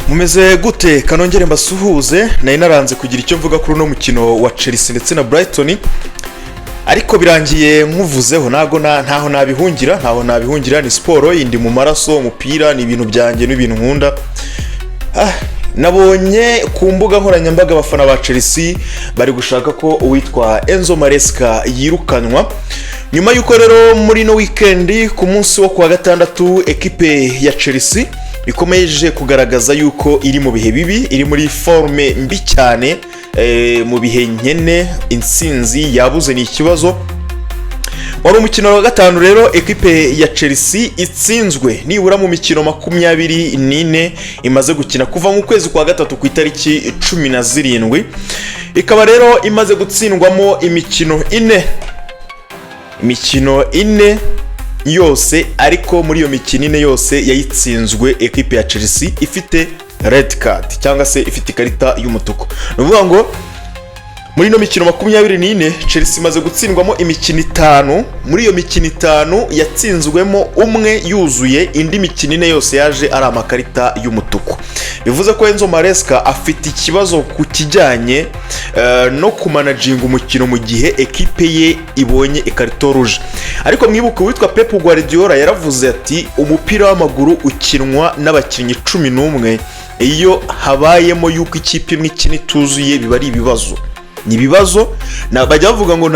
Mumeze gute kanongere mbasuhuze nari naranze kugira icyo mvuga kuri no mukino wa Chelsea ndetse na Brighton ariko birangiye nkuvuzeho ntaho nabihungira ni sport indi mu maraso umupira ni ibintu byanjye n'ibintu nkunda. Nabonye ku mbuga nkoranyambaga abafana ba Chelsea bari gushaka ko uwitwa ENZO yirukanwa nyuma yuko rero muri no weekend ku munsi wo kwa gatandatu ekipe ya Chelsea ikomeje kugaragaza yuko iri mu bihe bibi, iri muri forme mbi cyane, mu bihe nkene insinzi yabuze ni ikibazo. Wari umukino wa gatanu rero ekipe ya Chelsea itsinzwe nibura mu mikino 24 imaze gukina kuva mu kwezi kwa gatatu ku itariki 17, ikaba rero imaze gutsindwamo imikino 4 yose, ariko muri iyo mikino 4 yose yayitsinzwe ekipe ya Chelsea ifite red card cyangwa se ifite ikarita y'umutuku. Nuvuga ngo muri no mikino 24 Chelsea imaze gutsindwamo imikino 5, muri iyo mikino 5 yatsinzwemo umwe yuzuye, indi mikino 4 yose yaje ari amakarita y'umutuku. Bivuze ko ENZO afite ikibazo ku kijyanye no kumanaging umukino mu gihe ekipe ye ibonye ikarito rouge. Ariko mwibuke witwa Pep Guardiola yaravuze ati umupira w'amaguru ukinwa n'abakinnyi 11, iyo habayemo yuko ikipe imwe ikina ituzuye biba ari ibibazo. Ni ibibazo bajya bavuga ngo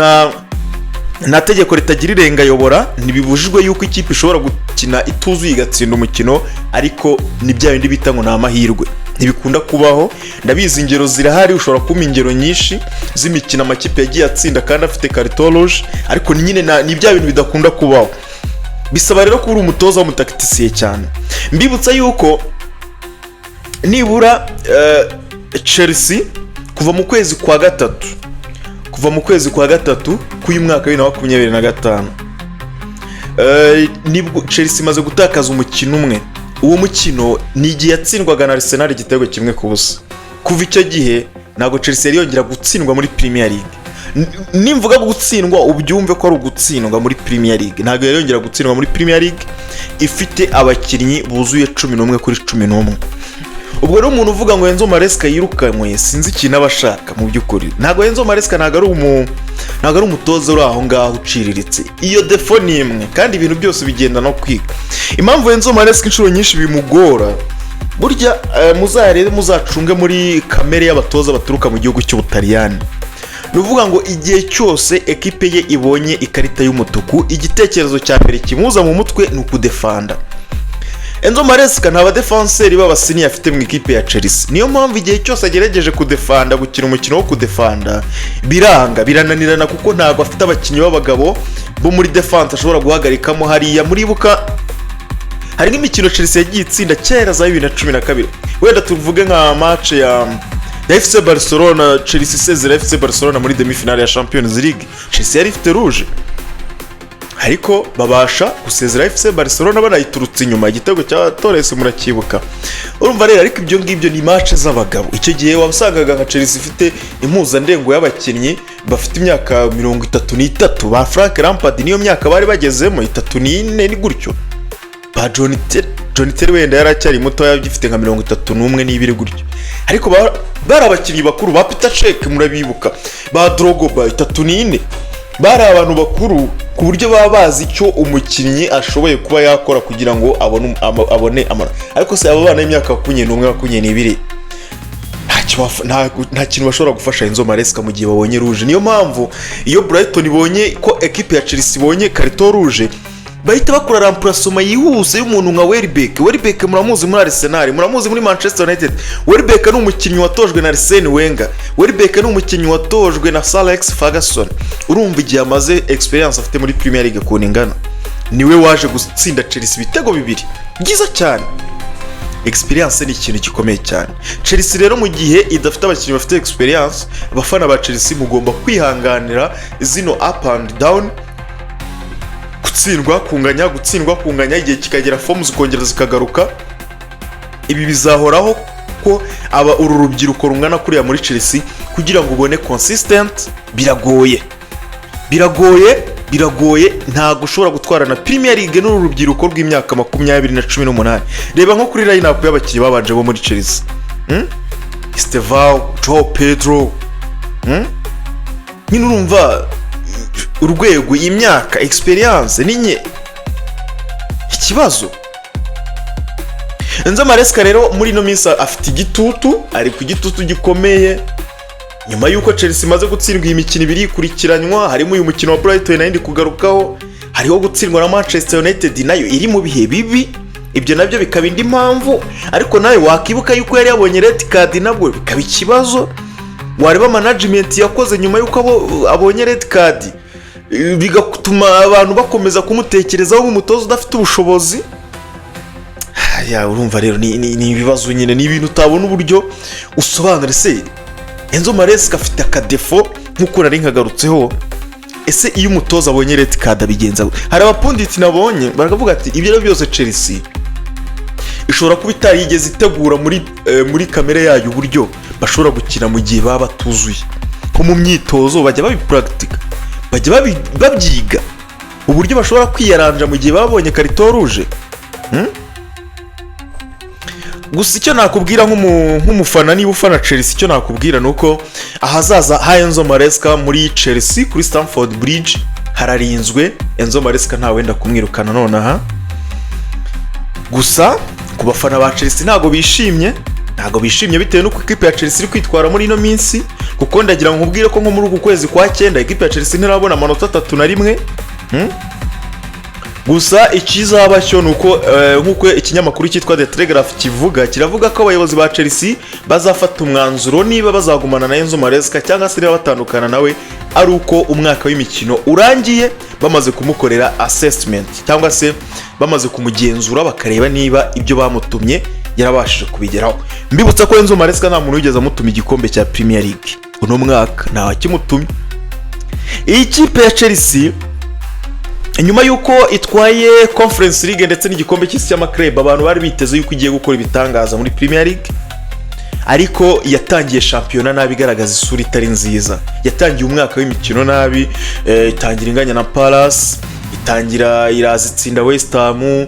nta tegeko ritagira irengayobora, ntibibujijwe yuko ikipe ishobora gukina ituzuye igatsinda umukino, ariko ni bya bindi bita ngo ni amahirwe, ntibikunda kubaho. Ndabizi ingero zirahari, ushobora kumpa ingero nyinshi z'imikino amakipe yagiye atsinda kandi afite karito rouge, ariko nyine ni bya bintu bidakunda kubaho. Bisaba rero kuba uri umutoza w'umutakitisiye cyane. Mbibutsa yuko nibura Chelsea kuva mu kwezi kwa gatatu k'uyu mwaka wa 2025 nibwo Chelsea imaze gutakaza umukino umwe. Uwo mukino ni igihe yatsindwaga na Arsenal igitego kimwe ku busa. Kuva icyo gihe ntago Chelsea yari yongera gutsindwa muri Premier League. Nimvuga gutsindwa ubyumve ko ari ugutsindwa muri Premier League, ntago yari yongera gutsindwa muri Premier League ifite abakinnyi buzuye 11 kuri 11. Ubwo rero umuntu uvuga ngo ENZO yirukanwe sinzi ikintu abashaka mu by'ukuri. Ntago ENZO ntago ari umutoza uri aho ngaho uciriritse. Iyo defo ni imwe kandi ibintu byose bigenda no kwiga. Impamvu ENZO inshuro nyinshi bimugora, burya muzacunge muri kamere y'abatoza baturuka mu gihugu cy'Ubutaliyani. Nuvuga ngo igihe cyose ekipe ye ibonye ikarita y'umutuku, igitekerezo cya mbere kimuza mu mutwe ni ukudefanda. ENZO nta badefenseri b'abasini afite mu ikipe ya Chelsea. Niyo mpamvu igihe cyose agerageje kudefanda, gukina umukino wo kudefanda birananirana, kuko ntago afite abakinnyi b'abagabo bo muri defense ashobora guhagarikamo. Hariya muribuka hari n'imikino Chelsea yagiye itsinda kera za 2012, wenda tuvuge nka match ya FC Barcelona, Chelsea isezera FC Barcelona muri demi-finale ya Champions League. Chelsea yari ifite rouge, ariko babasha gusezera FC Barcelona banayiturutse inyuma, igitego cya Torres murakibuka. Urumva rero, ariko ibyo ngibyo ni match z'abagabo. Icyo gihe wasangaga nka Chelsea ifite impuzandengo y'abakinnyi bafite imyaka 33 ba Frank Lampard, niyo myaka bari bagezemo 34 ni gutyo. Ba John Terry wenda yaracyari muto, yagifite nka 31 n'ibiri gutyo, ariko bari abakinnyi bakuru. Ba Peter Cech murabibuka, ba Drogba 34, bari abantu bakuru ku buryo baba bazi icyo umukinnyi ashoboye kuba yakora kugira ngo abone amara. Ariko se abo bana y'imyaka 21 nta kintu bashobora gufasha ENZO mu gihe babonye rouge. Niyo mpamvu iyo Brighton ibonye ko ekipe ya Chelsea ibonye karito rouge, bahita bakora remplacement yihuse y'umuntu nka Welbeck. Muramuzi muri Arsenal, muramuzi muri Manchester United. Welbeck ni umukinnyi watojwe na Arsene Wenger, Welbeck ni umukinnyi watojwe na Sir Alex Ferguson. Urumva igihe amaze experience afite muri Premier League ku ningana, niwe waje gutsinda Chelsea ibitego 2 byiza cyane. Experience ni ikintu gikomeye cyane. Chelsea rero mu gihe idafite abakinnyi bafite experience, abafana ba Chelsea mugomba kwihanganira zino up and down, gutsindwa kunganya, igihe kikagera form zikongera zikagaruka. Ibi bizahoraho ko uru rubyiruko rungana kuriya muri Chelsea kugira ngo ubone consistent biragoye. biragoye, ntago ushobora gutwarana Premier League n'uru rubyiruko rw'imyaka 20-18. Reba nko kuri line up y'abakinnyi babanje bo muri Chelsea. Estevao, Joao Pedro. Nyine urumva urwego, imyaka, experience ninye ikibazo. Enzo Maresca rero muri no minsi afite igitutu, ari ku gitutu gikomeye nyuma yuko Chelsea imaze gutsindwa imikino 2 ikurikiranywa, harimo uyu mukino wa Brighton nayo ndi kugarukaho, hariho gutsindwa na Manchester United nayo iri mu bihe bibi. Ibyo nabyo bikaba indi mpamvu, ariko nayo wakibuka yuko yari yabonye red card nabwo bikaba ikibazo. Wareba management yakoze nyuma yuko abonye red card, bigatuma abantu bakomeza kumutekerezaho nk'umutoza udafite ubushobozi. Ya urumva rero ni ibibazo nyine, ni ibintu utabona uburyo usobanura. Se Enzo Maresca afite akadefo nk'uko nari nkagarutseho. Ese iyo umutoza abonye red card abigenza, hari abapunditi nabonye baravuga ati ibyo byose Chelsea ishobora kuba itarigeze itegura muri kamere yayo uburyo bashobora gukina mu gihe baba batuzuye, nko mu myitozo bajya babipractica, bajya babyiga uburyo bashobora kwiyaranja mu gihe babonye karito rouge. Gusa icyo nakubwira nk'umufana, niba ufana Chelsea, icyo nakubwira nuko ahazaza ha Enzo Maresca muri Chelsea kuri Stamford Bridge hararinzwe. Enzo Maresca nta wenda kumwirukana nonaha. Gusa ku bafana ba Chelsea ntago bishimye bitewe nuko ikipe ya Chelsea iri kwitwara muri ino minsi, kuko ndagira ngo nkubwire ko nko muri uku kwezi kwa 9 ikipe ya Chelsea ntirabona amanota 3 Gusa ikizaba cyo nuko nkuko ikinyamakuru cyitwa The Telegraph kiravuga ko abayobozi ba Chelsea bazafata umwanzuro niba bazagumana na Enzo Maresca cyangwa se niba batandukana nawe, ari uko umwaka w'imikino urangiye bamaze kumukorera assessment cyangwa se bamaze kumugenzura bakareba niba ibyo bamutumye yarabashije kubigeraho. Mbibutsa ko Enzo Maresca nta muntu wigeze amutuma igikombe cya Premier League uno mwaka, nta wakimutumye. Iyi kipe ya Chelsea nyuma yuko itwaye Conference League ndetse n'igikombe cy'isi cy'amaklub, abantu bari biteze yuko igiye gukora ibitangaza muri Premier League, ariko yatangiye shampiyona nabi, igaragaza isura itari nziza. Yatangiye umwaka w'imikino nabi, itangira inganya na Palace, itangira irazitsinda West Ham,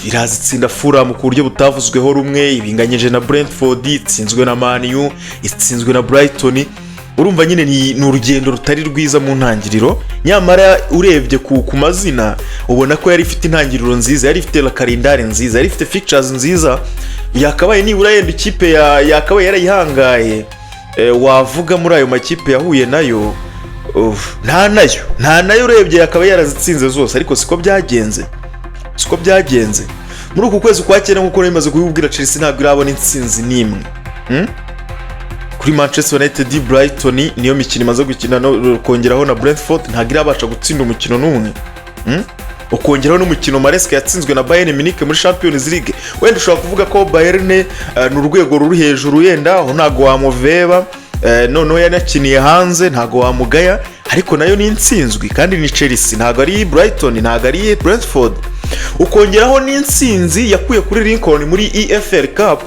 irazitsinda Fulham ku buryo butavuzweho rumwe, ibinganyije na Brentford, itsinzwe na Man U, itsinzwe na Brighton. Urumva nyine ni urugendo rutari rwiza mu ntangiriro, nyamara urebye ku mazina ubona ko yari ifite intangiriro nziza, yari ifite la calendar nziza, yari ifite fixtures nziza, yakabaye nibura yenda ikipe yakabaye yarayihangaye. Wavuga muri ayo makipe yahuye nayo, nta nayo urebye yakabaye yarazitsinze zose, ariko siko byagenze. Muri uku kwezi kwa 9 nkuko namaze kubibwira, Chelsea ntabwo irabona intsinzi n'imwe. Kuri Manchester United, Brighton niyo mikino imaze gukina, no kongeraho na Brentford ntabwo irabasha gutsinda umukino n'umwe. Ukongeraho n'umukino Maresca yatsinzwe na Bayern Munich muri Champions League. Wenda ushobora kuvuga ko Bayern ni urwego ruri hejuru, yenda aho ntago wamuveba, noneho yanakiniye hanze ntago wamugaya, ariko nayo ni intsinzwi kandi ni Chelsea, ntago ari Brighton, ntago ari Brentford. Ukongeraho n'intsinzi yakuye kuri Lincoln muri EFL Cup,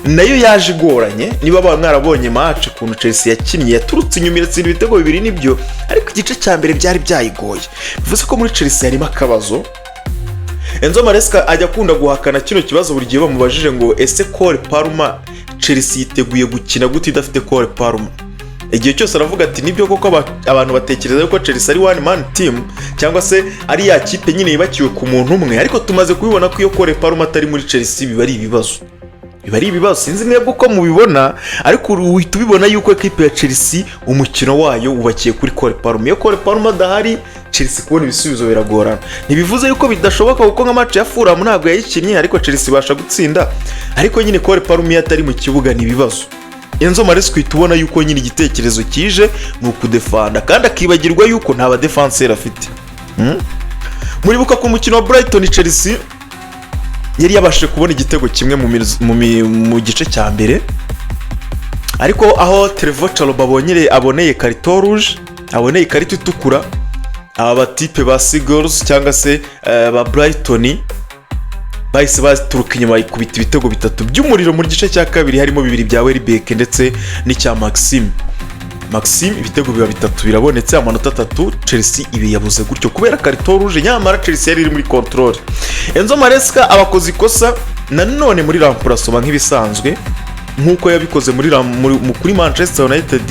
nayo yaje igoranye. Niba abantu mwarabonye match kuntu Chelsea yakinnye, yaturutse inyuma iratsinda ibitego 2 nibyo, ariko igice cya mbere byari byayigoye. Bivuze ko muri Chelsea harimo akabazo. Enzo Maresca ajya akunda guhakana kino kibazo buri gihe bamubajije ngo ese Cole Palmer Chelsea yiteguye gukina gute idafite Cole Palmer. Igihe cyose aravuga ati nibyo koko abantu batekereza yuko Chelsea ari one man team cyangwa se ari ya kipe nyine yibakiwe ku muntu umwe, ariko tumaze kubibona ko iyo Cole Palmer atari muri Chelsea biba ari ibibazo. Sinzi mwebwe uko mubibona, ariko uhita ubibona yuko equipe ya Chelsea umukino wayo ubakiye kuri Cole Palmer. Iyo Cole Palmer adahari, Chelsea kubona ibisubizo biragorana. Ntibivuze yuko bidashoboka kuko nka match ya Fulham ntabwo yayikinnye, ariko Chelsea ibasha gutsinda, ariko nyine Cole Palmer atari mu kibuga ni ibibazo. Enzo Maresca tubona yuko nyine igitekerezo kije ni ukudefanda, kandi akibagirwa yuko nta ba defenseur afite. Muribuka ku mukino wa Brighton Chelsea yari yabashije kubona igitego kimwe mu gice cya mbere, ariko aho Trevoh Chalobah aboneye karito rouge, aboneye ikarito itukura, aba batipe ba Seagulls cyangwa se ba Brighton bahise baturuka inyuma ikubita ibitego 3 by'umuriro mu gice cya kabiri, harimo 2 bya Welbeck ndetse n'icya Maxime. Maxime ibitego biba 3 birabonetse, amanota 3, Chelsea ibe yabuze gutyo kubera karito rouge, nyamara Chelsea yari iri muri control. Enzo Maresca abakoze ikosa nanone muri remplacement nk'ibisanzwe nkuko yabikoze kuri Manchester United,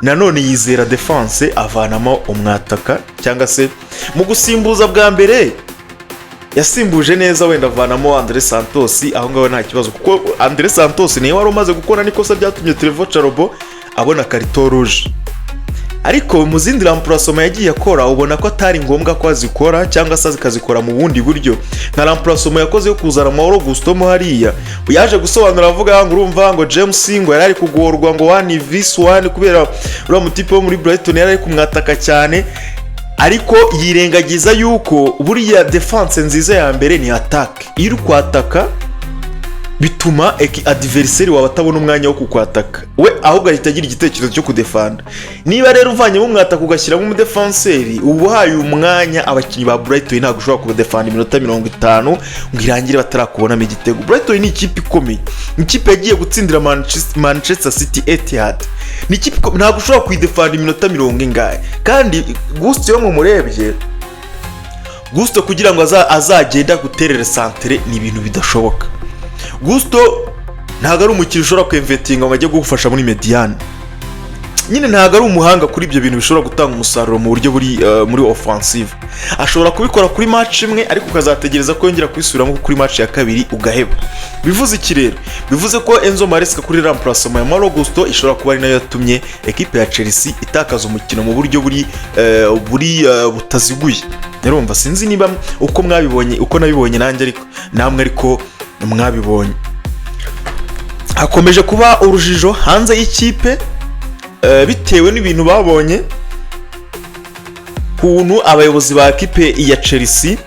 nanone yizera defense avanamo umwataka, cyangwa se mu gusimbuza bwa mbere yasimbuje neza, wenda avanamo Andre Santos, aho ngaho nta kibazo kuko Andre Santos niwe wari umaze gukora nikosa ryatumye Trevor Chalobah abona karito rouge. Ariko mu zindi remplacement yagiye akora ubona ko atari ngombwa ko azikora, cyangwa se akazikora mu bundi buryo. Nka remplacement yakoze yo kuzana Mauro Gusto mo hariya yaje gusobanura avuga ngo urumva ngo James ngo yari ari kugorwa ngo 1v1 kubera uriya mutipe wo muri Brighton yari ari kumwataka cyane, ariko yirengagiza yuko buriya defense nziza ya mbere ni attack. Iyo uri kwataka bituma adversary wawe atabona umwanya wo kukwataka, we ahubwo ahita agira igitekerezo cyo kudefanda. Niba rero uvanye mu mwataka ugashyiramo umudefenseri, ubu haye umwanya abakinnyi ba Brighton ntabwo ushobora kubadefanda iminota 50 ngo irangire batarakubonamo igitego. Brighton ni ikipe ikomeye, ikipe yagiye gutsindira Manchester City Etihad, ni ikipe ntabwo ushobora kuyidefanda iminota 50 ingahe. Kandi Gusto yo mu murebye, Gusto kugira ngo azagenda guterera centre ni ibintu bidashoboka. Gusto ntago ari umukiri ushobora kwemvetinga ngo ajye gufasha muri mediane, nyine ntago ari umuhanga kuri ibyo bintu bishobora gutanga umusaruro mu buryo muri offensive. Ashobora kubikora kuri match imwe, ariko ukazategereza ko yongera kwisubiramo kuri match ya kabiri ugaheba. Bivuze iki rero? Bivuze ko Enzo Maresca kuri remplacement ya Mauro Gusto ishobora kuba ari nayo yatumye equipe ya Chelsea itakaza umukino mu buryo butaziguye. Narumva sinzi niba uko mwabibonye, uko nabibonye nanjye, ariko namwe ariko mwabibonye. Hakomeje kuba urujijo hanze y'ikipe bitewe n'ibintu babonye kuntu abayobozi ba equipe ya Chelsea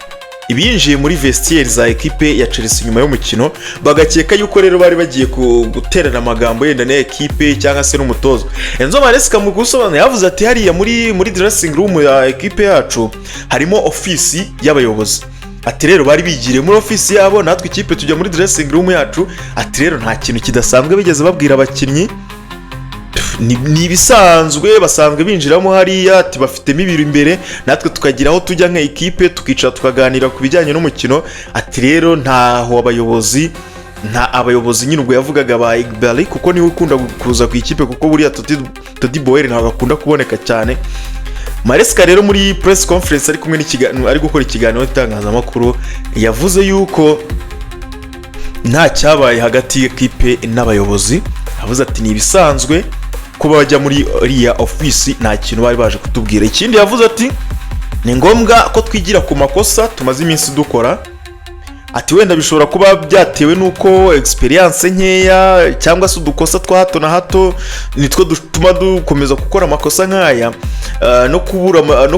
ibinjiye muri vestiaire za equipe ya Chelsea nyuma y'umukino, bagakeka yuko rero bari bagiye guterana amagambo yenda na equipe cyangwa se n'umutozo. Enzo Maresca mu gusobanura yavuze ati hariya muri dressing room ya equipe yacu harimo office y'abayobozi. Ati rero bari bigiriye muri office yabo, natwe ikipe tujya muri dressing room yacu. Ati rero nta kintu kidasanzwe bigeze babwira abakinnyi, ni bisanzwe basanzwe binjiramo hariya. Ati bafitemo ibiro imbere, natwe tukagira aho tujya nka equipe tukicara tukaganira ku bijyanye n'umukino. Ati rero ntaho abayobozi nyine ubwo yavugaga ba Ikwiye kuko niwe ukunda kuza ku ikipe, kuko buriya Todi Boehly ntabwo akunda kuboneka cyane. Maresca rero muri press conference ari kumwe ari gukora ikiganiro n'itangazamakuru yavuze yuko nta cyabaye hagati y'equipe n'abayobozi. Yavuze ati ni ibisanzwe ko bajya muri iriya office, nta kintu bari baje kutubwira. Ikindi yavuze ati ni ngombwa ko twigira ku makosa tumaze iminsi dukora. Ati wenda bishobora kuba byatewe nuko experience nkeya cyangwa se udukosa twa hato na hato nitwo dutuma dukomeza gukora amakosa nkaya, no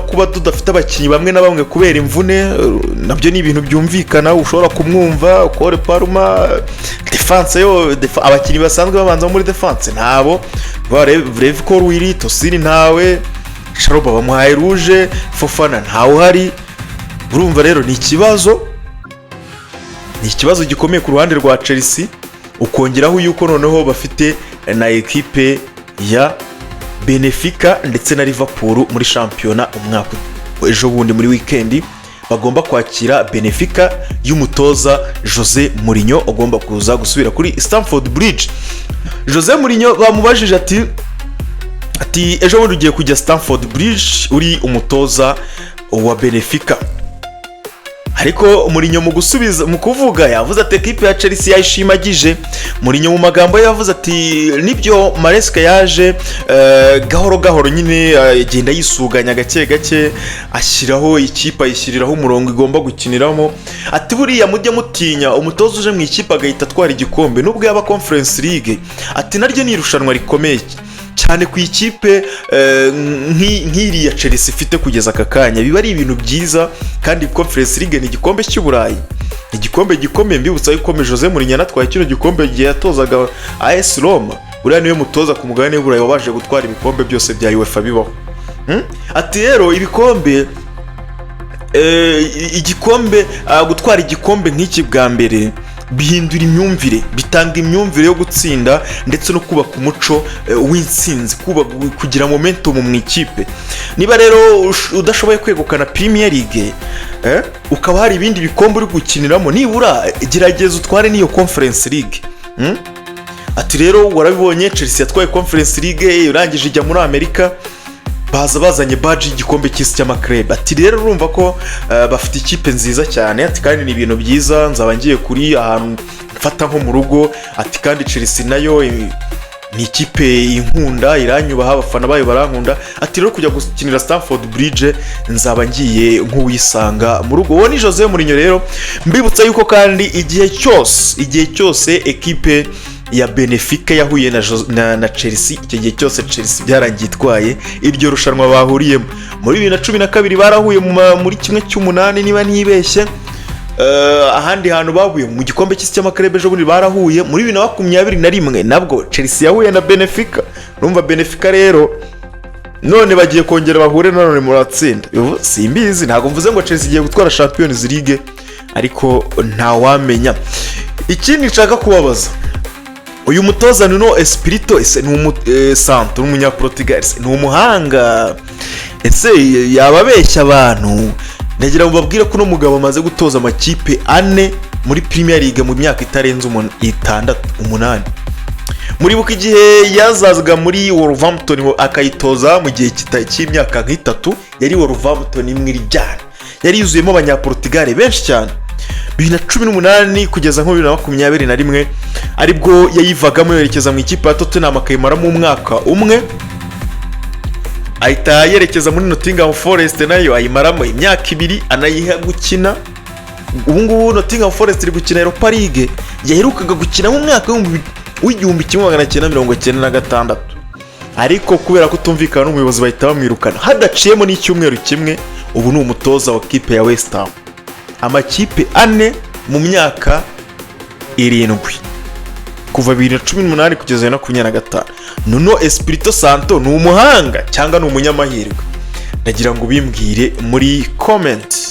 kuba tudafite abakinnyi bamwe na bamwe kubera imvune. Nabyo ni ibintu byumvikana, ushobora kumwumva. Kore Parma defense yo abakinnyi basanzwe babanza muri defense ntabo, Brevi ko Ruiri Tosiri ntawe, Chalobah bamuhaye rouge, Fofana ntawe uhari. Urumva rero ni ikibazo gikomeye ku ruhande rwa Chelsea. Ukongeraho yuko noneho bafite na equipe ya Benfica ndetse na Liverpool muri championnat umwaka ejo bundi muri weekend bagomba kwakira Benfica y'umutoza Jose Mourinho ugomba kuza gusubira kuri Stamford Bridge. Jose Mourinho bamubajije ati ejo bundi ugiye kujya Stamford Bridge uri umutoza wa Benfica, ariko Mourinho mu gusubiza mu kuvuga yavuze ati equipe ya Chelsea yayishimagije. Mourinho mu magambo yavuze ati nibyo Maresca yaje gahoro nyine agenda yisuganya gake gake, ashyiraho ikipe ayishyiriraho umurongo igomba gukiniramo. Ati buriya mujye mutinya umutoza uje mu ikipe agahita atwara igikombe nubwo yaba Conference League. Ati naryo ni irushanwa rikomeye cyane ku ikipe nk'iri ya Chelsea ifite kugeza aka kanya. Biba ari ibintu byiza, kandi Conference League ni igikombe cy'Uburayi, igikombe gikomeye. Mbibutsa yuko Jose Mourinho natwaye kino gikombe gihe yatozaga AS Roma. Uriya niwe mutoza ku mugabane w'Uburayi wabashije gutwara ibikombe byose bya UEFA bibaho. Ati rero igikombe gutwara igikombe nk'iki bwa mbere bihindura imyumvire, bitanga imyumvire yo gutsinda ndetse no kubaka umuco w'intsinzi, kugira momentum mu ikipe. Niba rero udashoboye kwegukana Premier League, ukaba hari ibindi bikombe uri gukiniramo, nibura gerageza utware n'iyo Conference League. Ati rero warabibonye Chelsea yatwaye Conference League, urangije ijya muri Amerika, bazanye badge y'igikombe cy'isi cy'amakrebe. Ati rero urumva ko bafite ikipe nziza cyane. Ati kandi ni ibintu byiza, nzaba ngiye kuri ahantu mfata nko mu rugo. Ati kandi Chelsea nayo ni ikipe inkunda, iranyubaha, abafana bayo barankunda. Ati rero kujya gukinira Stamford Bridge nzaba ngiye nk'uwisanga mu rugo. Uwo ni Jose Mourinho rero. Mbibutsa yuko kandi igihe cyose ekipe ya Benfica yahuye na Chelsea, icyo gihe cyose Chelsea byarangiye itwaye iryo rushanwa bahuriyemo. Muri 2012 barahuye muri kimwe cy'umunani niba ntibeshye. Ahandi hantu bahuye mu gikombe cy'isi cy'amakrebe ejo bundi barahuye muri 2021 nabwo Chelsea yahuye na Benfica. Urumva Benfica rero none bagiye kongera bahure none mu ratsinda. Simbizi, ntabwo mvuze ngo Chelsea igiye gutwara Champions League, ariko nta wamenya. Ikindi nshaka kubabaza, uyu mutoza Nuno Espirito ni Santo, n'umunyaportugal, ni umuhanga, ese yababeshya abantu? Ndagira ngo babwire ko no mugabo amaze gutoza amakipe 4 muri Premier League mu myaka itarenze 8. Muribuka igihe yazazaga muri Wolverhampton akayitoza mu gihe cy'imyaka nk'itatu, yari Wolverhampton imwe iryana, yari yuzuyemo abanyaportugal benshi cyane. 2018 kugeza nko 2021 aribwo yayivagamo yerekeza mu ikipe ya Tottenham akayimaramo umwaka umwe, ahita yerekeza muri Nottingham Forest nayo ayimaramo imyaka 2 anayiha gukina. Ubu ngubu Nottingham Forest iri gukina Europa League, yaherukaga gukina mu mwaka w'1996, ariko kubera kutumvikana n'umuyobozi bahita bamwirukana hadaciyemo n'icyumweru kimwe. Ubu ni umutoza wa kipe ya West Ham, amakipe 4 mu myaka 7 kuva 2018 kugeza 2025. Nuno Espirito Santo ni umuhanga cyangwa ni umunyamahirwe? Ndagira ngo bimbwire muri comment.